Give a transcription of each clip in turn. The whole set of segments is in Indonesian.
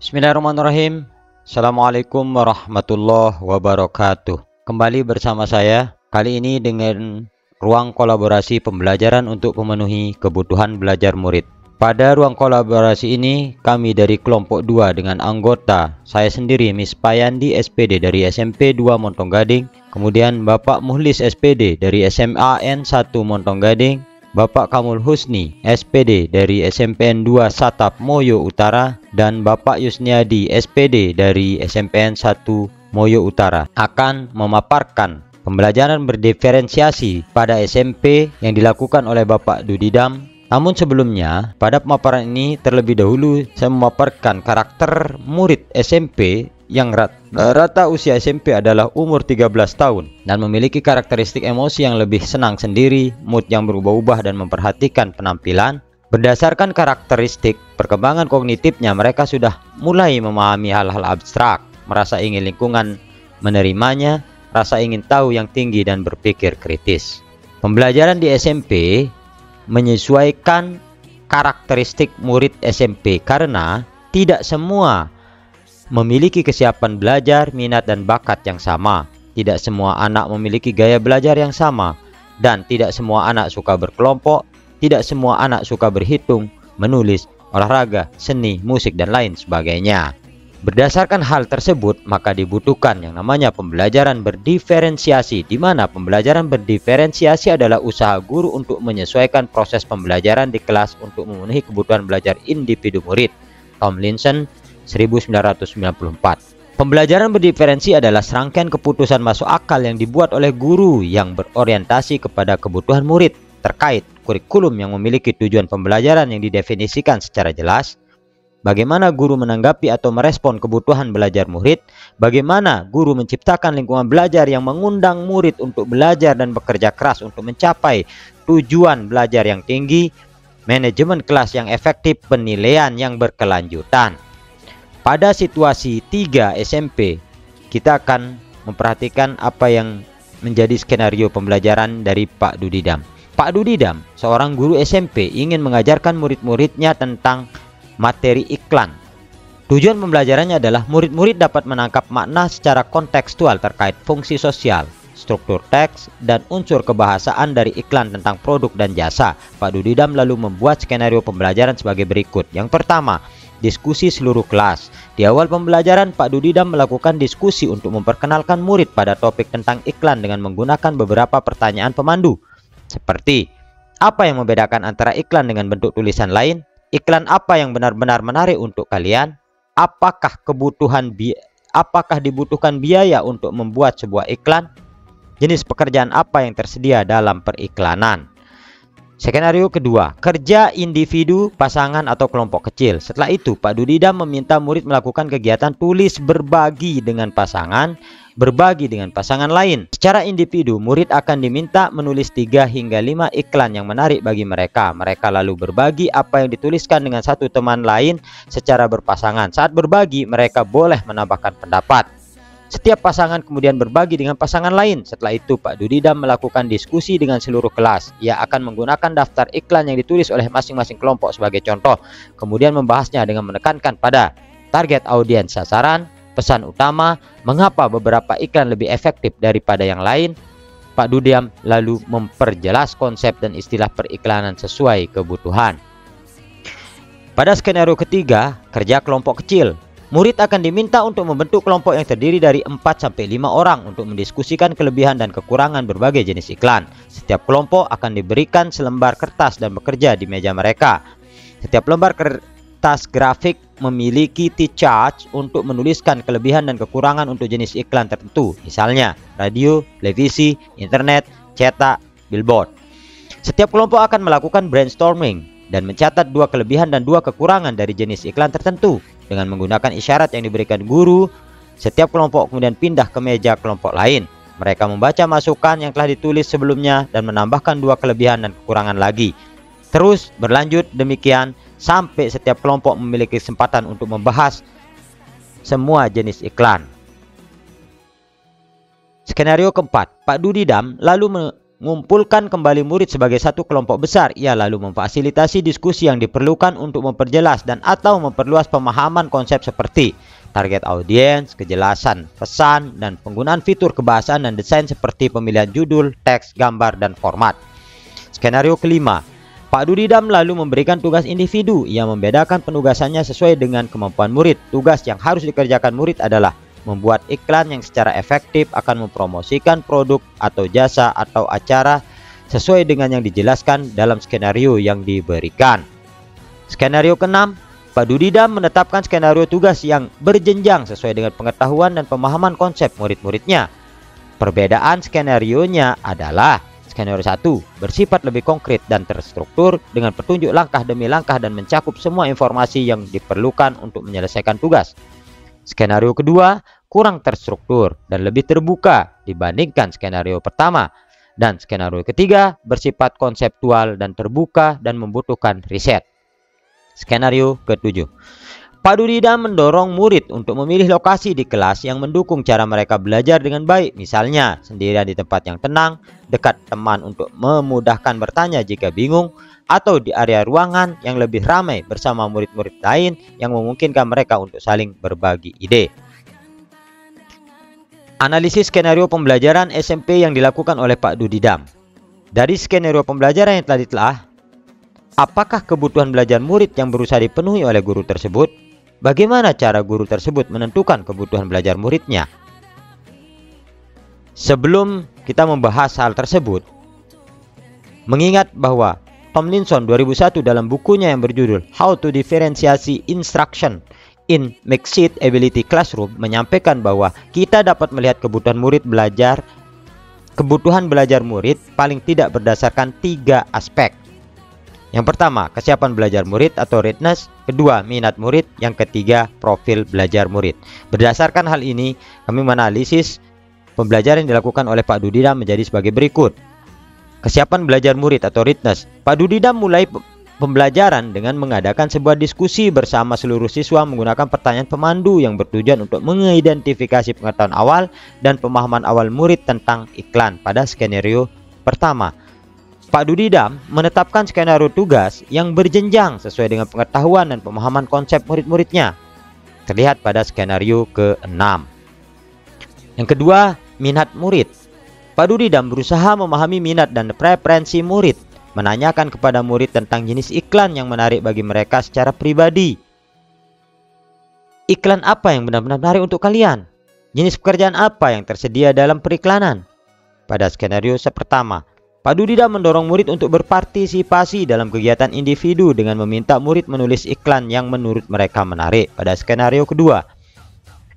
Bismillahirrahmanirrahim. Assalamualaikum warahmatullahi wabarakatuh. Kembali bersama saya, kali ini dengan ruang kolaborasi pembelajaran untuk memenuhi kebutuhan belajar murid. Pada ruang kolaborasi ini, kami dari kelompok 2 dengan anggota saya sendiri, Miss Payandi SPD dari SMP 2 Montong Gading, kemudian Bapak Muhlis SPD dari SMA N1 Montong Gading, Bapak Kamul Husni SPD dari SMPN 2 Satap Moyo Utara, dan Bapak Yusniadi SPD dari SMPN 1 Moyo Utara akan memaparkan pembelajaran berdiferensiasi pada SMP yang dilakukan oleh Bapak Dudidam. Namun sebelumnya, pada pemaparan ini terlebih dahulu saya memaparkan karakter murid SMP yang rata usia SMP adalah umur 13 tahun dan memiliki karakteristik emosi yang lebih senang sendiri, mood yang berubah-ubah, dan memperhatikan penampilan. Berdasarkan karakteristik perkembangan kognitifnya, mereka sudah mulai memahami hal-hal abstrak, merasa ingin lingkungan menerimanya, rasa ingin tahu yang tinggi, dan berpikir kritis. Pembelajaran di SMP menyesuaikan karakteristik murid SMP karena tidak semua memiliki kesiapan belajar, minat, dan bakat yang sama. Tidak semua anak memiliki gaya belajar yang sama, dan tidak semua anak suka berkelompok. Tidak semua anak suka berhitung, menulis, olahraga, seni, musik, dan lain sebagainya. Berdasarkan hal tersebut, maka dibutuhkan yang namanya pembelajaran berdiferensiasi, di mana pembelajaran berdiferensiasi adalah usaha guru untuk menyesuaikan proses pembelajaran di kelas untuk memenuhi kebutuhan belajar individu murid. Tomlinson 1994. Pembelajaran berdiferensi adalah serangkaian keputusan masuk akal yang dibuat oleh guru yang berorientasi kepada kebutuhan murid terkait kurikulum yang memiliki tujuan pembelajaran yang didefinisikan secara jelas, bagaimana guru menanggapi atau merespon kebutuhan belajar murid, bagaimana guru menciptakan lingkungan belajar yang mengundang murid untuk belajar dan bekerja keras untuk mencapai tujuan belajar yang tinggi, manajemen kelas yang efektif, penilaian yang berkelanjutan. Pada situasi 3 SMP, kita akan memperhatikan apa yang menjadi skenario pembelajaran dari Pak Dudidam. Pak Dudidam, seorang guru SMP, ingin mengajarkan murid-muridnya tentang materi iklan. Tujuan pembelajarannya adalah murid-murid dapat menangkap makna secara kontekstual terkait fungsi sosial, struktur teks, dan unsur kebahasaan dari iklan tentang produk dan jasa. Pak Dudidam lalu membuat skenario pembelajaran sebagai berikut. Yang pertama, diskusi seluruh kelas. Di awal pembelajaran, Pak Dudidam melakukan diskusi untuk memperkenalkan murid pada topik tentang iklan dengan menggunakan beberapa pertanyaan pemandu. Seperti, apa yang membedakan antara iklan dengan bentuk tulisan lain? Iklan apa yang benar-benar menarik untuk kalian? Apakah dibutuhkan biaya untuk membuat sebuah iklan? Jenis pekerjaan apa yang tersedia dalam periklanan? Skenario kedua, kerja individu, pasangan, atau kelompok kecil. Setelah itu, Pak Dudidam meminta murid melakukan kegiatan tulis berbagi dengan pasangan, berbagi dengan pasangan lain. Secara individu, murid akan diminta menulis 3 hingga 5 iklan yang menarik bagi mereka. Mereka lalu berbagi apa yang dituliskan dengan satu teman lain secara berpasangan. Saat berbagi, mereka boleh menambahkan pendapat. Setiap pasangan kemudian berbagi dengan pasangan lain. Setelah itu, Pak Dudidam melakukan diskusi dengan seluruh kelas. Ia akan menggunakan daftar iklan yang ditulis oleh masing-masing kelompok sebagai contoh, kemudian membahasnya dengan menekankan pada target audiens sasaran, pesan utama, mengapa beberapa iklan lebih efektif daripada yang lain. Pak Dudidam lalu memperjelas konsep dan istilah periklanan sesuai kebutuhan. Pada skenario ketiga, kerja kelompok kecil. Murid akan diminta untuk membentuk kelompok yang terdiri dari 4-5 orang untuk mendiskusikan kelebihan dan kekurangan berbagai jenis iklan. Setiap kelompok akan diberikan selembar kertas dan bekerja di meja mereka. Setiap lembar kertas grafik memiliki T-chart untuk menuliskan kelebihan dan kekurangan untuk jenis iklan tertentu, misalnya radio, televisi, internet, cetak, billboard. Setiap kelompok akan melakukan brainstorming dan mencatat 2 kelebihan dan 2 kekurangan dari jenis iklan tertentu. Dengan menggunakan isyarat yang diberikan guru, setiap kelompok kemudian pindah ke meja kelompok lain. Mereka membaca masukan yang telah ditulis sebelumnya dan menambahkan 2 kelebihan dan kekurangan lagi. Terus berlanjut demikian sampai setiap kelompok memiliki kesempatan untuk membahas semua jenis iklan. Skenario keempat, Pak Dudidam lalu mengumpulkan kembali murid sebagai satu kelompok besar. Ia lalu memfasilitasi diskusi yang diperlukan untuk memperjelas dan atau memperluas pemahaman konsep seperti target audiens, kejelasan pesan, dan penggunaan fitur kebahasaan dan desain seperti pemilihan judul, teks, gambar, dan format. Skenario kelima, Pak Dudidam lalu memberikan tugas individu. Ia membedakan penugasannya sesuai dengan kemampuan murid. Tugas yang harus dikerjakan murid adalah membuat iklan yang secara efektif akan mempromosikan produk atau jasa atau acara sesuai dengan yang dijelaskan dalam skenario yang diberikan. Skenario keenam, Pak Dudidam menetapkan skenario tugas yang berjenjang sesuai dengan pengetahuan dan pemahaman konsep murid-muridnya. Perbedaan skenarionya adalah skenario 1 bersifat lebih konkret dan terstruktur dengan petunjuk langkah demi langkah dan mencakup semua informasi yang diperlukan untuk menyelesaikan tugas. Skenario kedua kurang terstruktur dan lebih terbuka dibandingkan skenario pertama. Dan skenario ketiga bersifat konseptual dan terbuka dan membutuhkan riset. Skenario ketujuh, Pak Dudidam mendorong murid untuk memilih lokasi di kelas yang mendukung cara mereka belajar dengan baik. Misalnya, sendirian di tempat yang tenang, dekat teman untuk memudahkan bertanya jika bingung, atau di area ruangan yang lebih ramai bersama murid-murid lain yang memungkinkan mereka untuk saling berbagi ide. Analisis skenario pembelajaran SMP yang dilakukan oleh Pak Dudidam. Dari skenario pembelajaran yang telah ditelah, apakah kebutuhan belajar murid yang berusaha dipenuhi oleh guru tersebut? Bagaimana cara guru tersebut menentukan kebutuhan belajar muridnya? Sebelum kita membahas hal tersebut, mengingat bahwa Tomlinson 2001 dalam bukunya yang berjudul How to Differentiate Instruction in Mixed Ability Classroom menyampaikan bahwa kita dapat melihat kebutuhan belajar murid paling tidak berdasarkan 3 aspek. Yang pertama, kesiapan belajar murid atau readiness. Kedua, minat murid. Yang ketiga, profil belajar murid. Berdasarkan hal ini, kami menganalisis pembelajaran yang dilakukan oleh Pak Dudidam menjadi sebagai berikut. Kesiapan belajar murid atau readiness. Pak Dudidam mulai pembelajaran dengan mengadakan sebuah diskusi bersama seluruh siswa menggunakan pertanyaan pemandu yang bertujuan untuk mengidentifikasi pengetahuan awal dan pemahaman awal murid tentang iklan pada skenario pertama. Pak Dudidam menetapkan skenario tugas yang berjenjang sesuai dengan pengetahuan dan pemahaman konsep murid-muridnya. Terlihat pada skenario ke-6. Yang kedua, minat murid. Pak Dudidam berusaha memahami minat dan preferensi murid, menanyakan kepada murid tentang jenis iklan yang menarik bagi mereka secara pribadi. Iklan apa yang benar-benar menarik untuk kalian? Jenis pekerjaan apa yang tersedia dalam periklanan? Pada skenario pertama, Pak Dudidam mendorong murid untuk berpartisipasi dalam kegiatan individu dengan meminta murid menulis iklan yang menurut mereka menarik. Pada skenario kedua,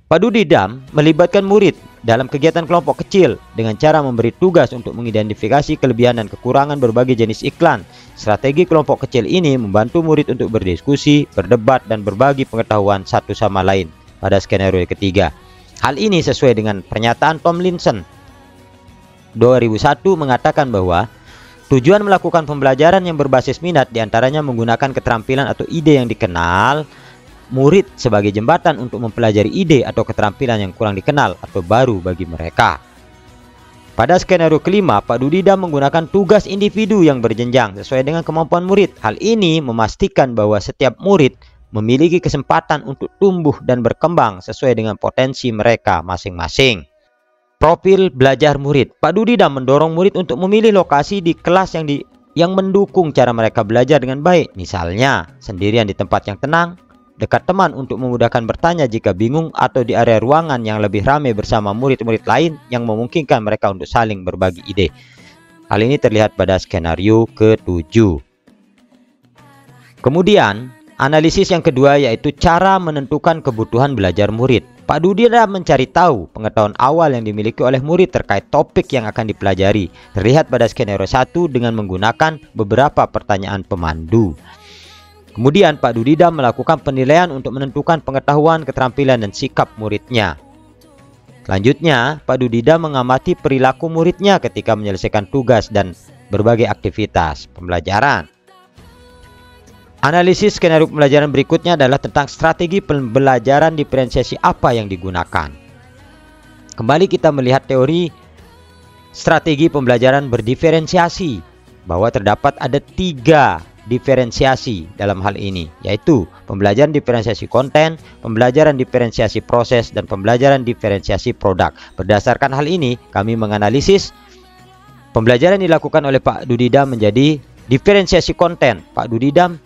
Pak Dudidam melibatkan murid dalam kegiatan kelompok kecil dengan cara memberi tugas untuk mengidentifikasi kelebihan dan kekurangan berbagai jenis iklan. Strategi kelompok kecil ini membantu murid untuk berdiskusi, berdebat, dan berbagi pengetahuan satu sama lain. Pada skenario ketiga, hal ini sesuai dengan pernyataan Tomlinson 2001 mengatakan bahwa tujuan melakukan pembelajaran yang berbasis minat diantaranya menggunakan keterampilan atau ide yang dikenal murid sebagai jembatan untuk mempelajari ide atau keterampilan yang kurang dikenal atau baru bagi mereka. Pada skenario kelima, Pak Dudidam menggunakan tugas individu yang berjenjang sesuai dengan kemampuan murid. Hal ini memastikan bahwa setiap murid memiliki kesempatan untuk tumbuh dan berkembang sesuai dengan potensi mereka masing-masing. Profil belajar murid. Pak Dudidam mendorong murid untuk memilih lokasi di kelas yang mendukung cara mereka belajar dengan baik. Misalnya, sendirian di tempat yang tenang, dekat teman untuk memudahkan bertanya jika bingung, atau di area ruangan yang lebih ramai bersama murid-murid lain yang memungkinkan mereka untuk saling berbagi ide. Hal ini terlihat pada skenario ke-7. Kemudian, analisis yang kedua yaitu cara menentukan kebutuhan belajar murid. Pak Dudidam mencari tahu pengetahuan awal yang dimiliki oleh murid terkait topik yang akan dipelajari. Terlihat pada skenario 1 dengan menggunakan beberapa pertanyaan pemandu. Kemudian Pak Dudidam melakukan penilaian untuk menentukan pengetahuan, keterampilan, dan sikap muridnya. Selanjutnya, Pak Dudidam mengamati perilaku muridnya ketika menyelesaikan tugas dan berbagai aktivitas pembelajaran. Analisis skenario pembelajaran berikutnya adalah tentang strategi pembelajaran diferensiasi apa yang digunakan. Kembali kita melihat teori strategi pembelajaran berdiferensiasi, bahwa terdapat ada 3 diferensiasi dalam hal ini, yaitu pembelajaran diferensiasi konten, pembelajaran diferensiasi proses, dan pembelajaran diferensiasi produk. Berdasarkan hal ini, kami menganalisis pembelajaran dilakukan oleh Pak Dudidam menjadi diferensiasi konten. Pak Dudidam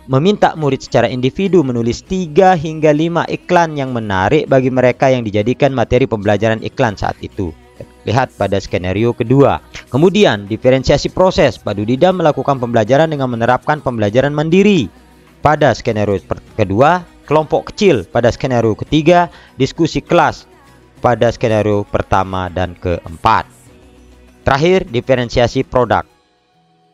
meminta murid secara individu menulis 3 hingga 5 iklan yang menarik bagi mereka yang dijadikan materi pembelajaran iklan saat itu. Lihat pada skenario kedua. Kemudian diferensiasi proses. Pak Dudidam melakukan pembelajaran dengan menerapkan pembelajaran mandiri. Pada skenario kedua, kelompok kecil. Pada skenario ketiga, diskusi kelas. Pada skenario pertama dan keempat. Terakhir, diferensiasi produk.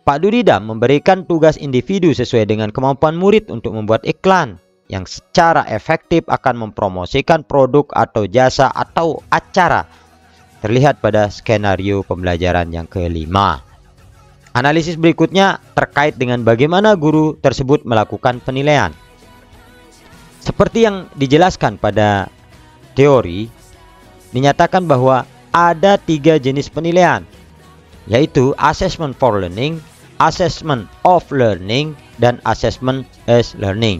Pak Dudidam memberikan tugas individu sesuai dengan kemampuan murid untuk membuat iklan yang secara efektif akan mempromosikan produk atau jasa atau acara. Terlihat pada skenario pembelajaran yang kelima. Analisis berikutnya terkait dengan bagaimana guru tersebut melakukan penilaian. Seperti yang dijelaskan pada teori, dinyatakan bahwa ada 3 jenis penilaian, yaitu assessment for learning, assessment of learning, dan assessment as learning.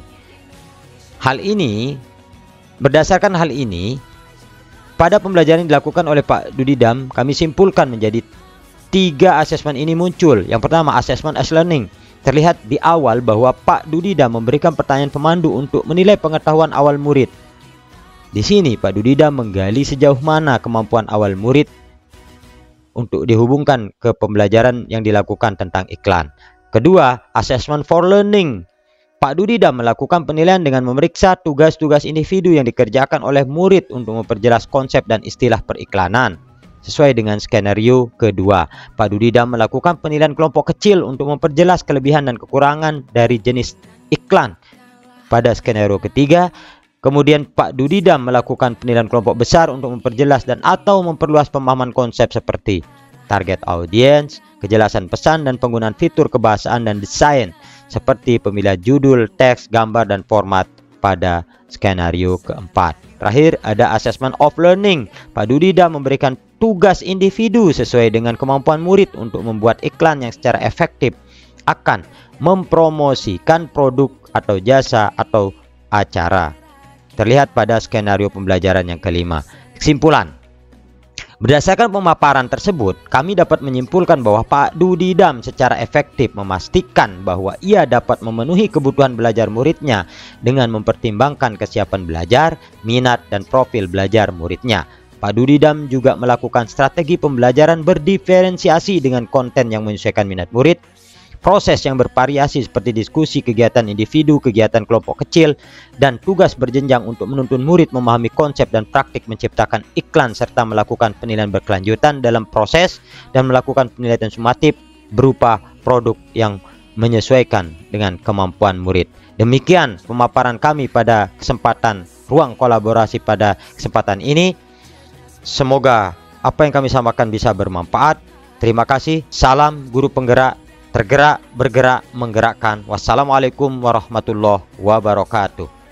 Berdasarkan hal ini, pada pembelajaran yang dilakukan oleh Pak Dudidam, kami simpulkan menjadi 3 asesmen ini muncul. Yang pertama, assessment as learning. Terlihat di awal bahwa Pak Dudidam memberikan pertanyaan pemandu untuk menilai pengetahuan awal murid. Di sini Pak Dudidam menggali sejauh mana kemampuan awal murid untuk dihubungkan ke pembelajaran yang dilakukan tentang iklan. Kedua, assessment for learning. Pak Dudidam melakukan penilaian dengan memeriksa tugas-tugas individu yang dikerjakan oleh murid untuk memperjelas konsep dan istilah periklanan. Sesuai dengan skenario kedua, Pak Dudidam melakukan penilaian kelompok kecil untuk memperjelas kelebihan dan kekurangan dari jenis iklan. Pada skenario ketiga, kemudian Pak Dudidam melakukan penilaian kelompok besar untuk memperjelas dan atau memperluas pemahaman konsep seperti target audience, kejelasan pesan, dan penggunaan fitur kebahasaan dan desain seperti pemilihan judul, teks, gambar, dan format pada skenario keempat. Terakhir, ada assessment of learning. Pak Dudidam memberikan tugas individu sesuai dengan kemampuan murid untuk membuat iklan yang secara efektif akan mempromosikan produk atau jasa atau acara. Terlihat pada skenario pembelajaran yang kelima. Kesimpulan. Berdasarkan pemaparan tersebut, kami dapat menyimpulkan bahwa Pak Dudidam secara efektif memastikan bahwa ia dapat memenuhi kebutuhan belajar muridnya dengan mempertimbangkan kesiapan belajar, minat, dan profil belajar muridnya. Pak Dudidam juga melakukan strategi pembelajaran berdiferensiasi dengan konten yang menyesuaikan minat murid, proses yang bervariasi seperti diskusi, kegiatan individu, kegiatan kelompok kecil, dan tugas berjenjang untuk menuntun murid memahami konsep dan praktik menciptakan iklan serta melakukan penilaian berkelanjutan dalam proses dan melakukan penilaian sumatif berupa produk yang menyesuaikan dengan kemampuan murid. Demikian pemaparan kami pada kesempatan ruang kolaborasi pada kesempatan ini. Semoga apa yang kami sampaikan bisa bermanfaat. Terima kasih. Salam guru penggerak. Tergerak, bergerak, menggerakkan. Wassalamualaikum warahmatullahi wabarakatuh.